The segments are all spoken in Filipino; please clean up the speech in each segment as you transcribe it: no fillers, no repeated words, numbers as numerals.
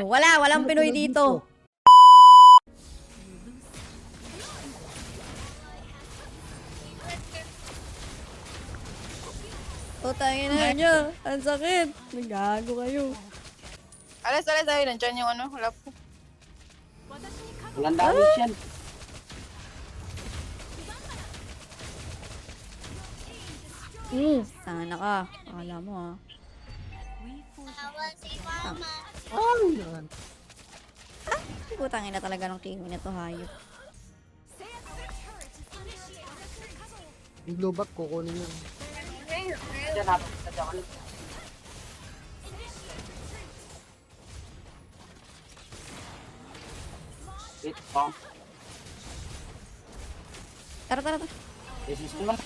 Walang Pinoy dito. Tangin na niya. Ang sakit. Nagago kayo. Alas, tayo. Nandiyan yung ano, wala po. Walang damage yan. Sana ka. Akala mo ah. Putangin na talaga ng king na to, hayop. Yung blue back, kukunin yun. Diyan natin. Diyan ulit. Wait, pump. Tara. Resist mo lang.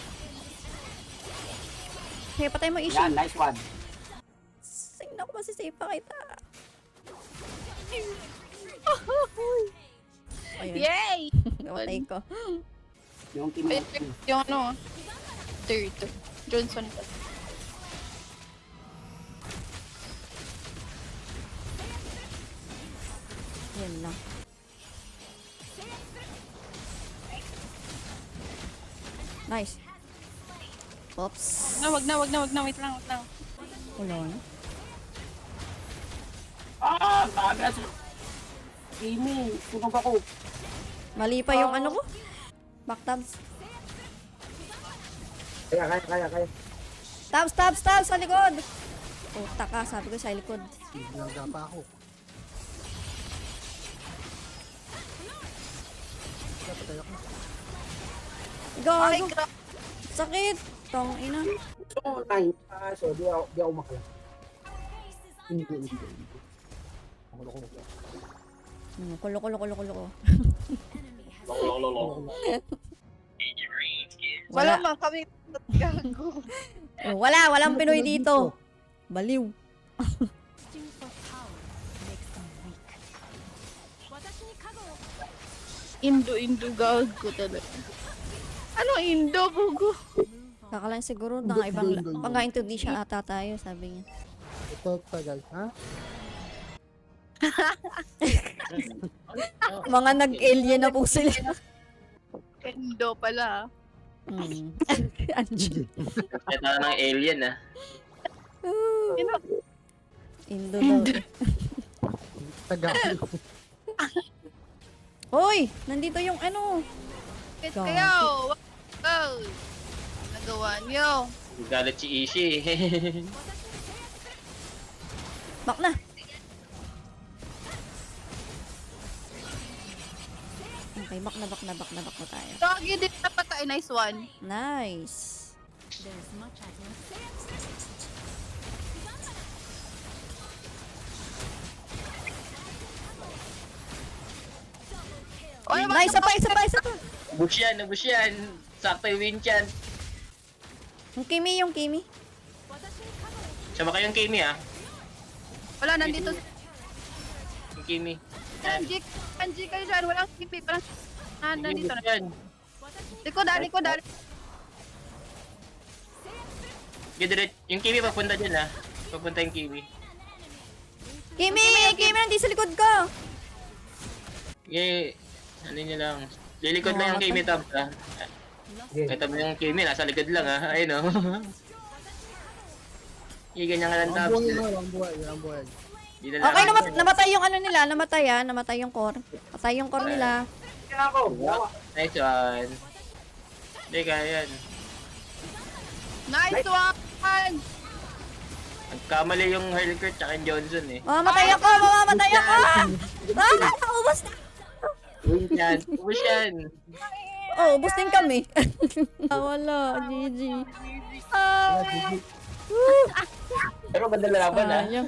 Hey, patay mo issue. Yan, nice one. Sing na ko masisave pa kita. Ayun. Yay! Namatay ko. Yung team Ay, yung ano, third. Johnson pa. Yan lang. Nice. Oops. Wag na. Wait lang. Wala na. Bagas. Kimi, sunog ako. Mali pa yung ano ko. Backtabs. Kaya. Tabs sa likod. Puta ka, sabi ko sa likod. Binaga pa ako. Patay ako. Ay, Gago. Sakit. Tong ina. So, di ako makala. Hindi. Kulo. wala man kami gago. Walang Pinoy dito. Baliw. Indo gago talaga. Ano Indo, bugo? Kakalan siguro na ibang pang-Indonesia ata tayo, sabi niya. Ito tagal, ha? Mga nag-alien na po sila. Indo pala. Angel. Ito ng alien ah. Indo daw. Tagal. Hoy! Nandito yung ano. Bakit Gago. kayo? Wow! Nagawa niyo. Galit si Ishi. Bak na. Okay, bak na tayo. Doggy din napatay. Nice one. Nice. Oy, Nice, isa pa. Ubus yan. Sakto yung win yan. Yung Kimi. Sama kayong Kimi ah. Wala, nandito. Yung Kimi. Anji kayo dyan. Walang kipi. Parang, nandito na. Yan. Likod. Yung Kimi papunta dyan ah. Papunta yung Kimi. Kimi, nandito sa likod ko. Sige. Ano nyo lang. Lilikod lang yung Kimi tab ah. Ito mo yung Kimi. Nasa likod lang ah. Ayun o. Yung ganyan ka lang tab. Ang buhay. Okay, namatay yung ano nila. Namatay yung core. Patay yung core nila. Nice one. Hindi kaya yan. Nice one! Nagkamali yung Hurlcurt tsaka yung Johnson eh. Mamamatay ako! Ubus na! Ubus yan. Oh, ubus din kami. Wala, GG. Pero ganda laban ah. Sayang.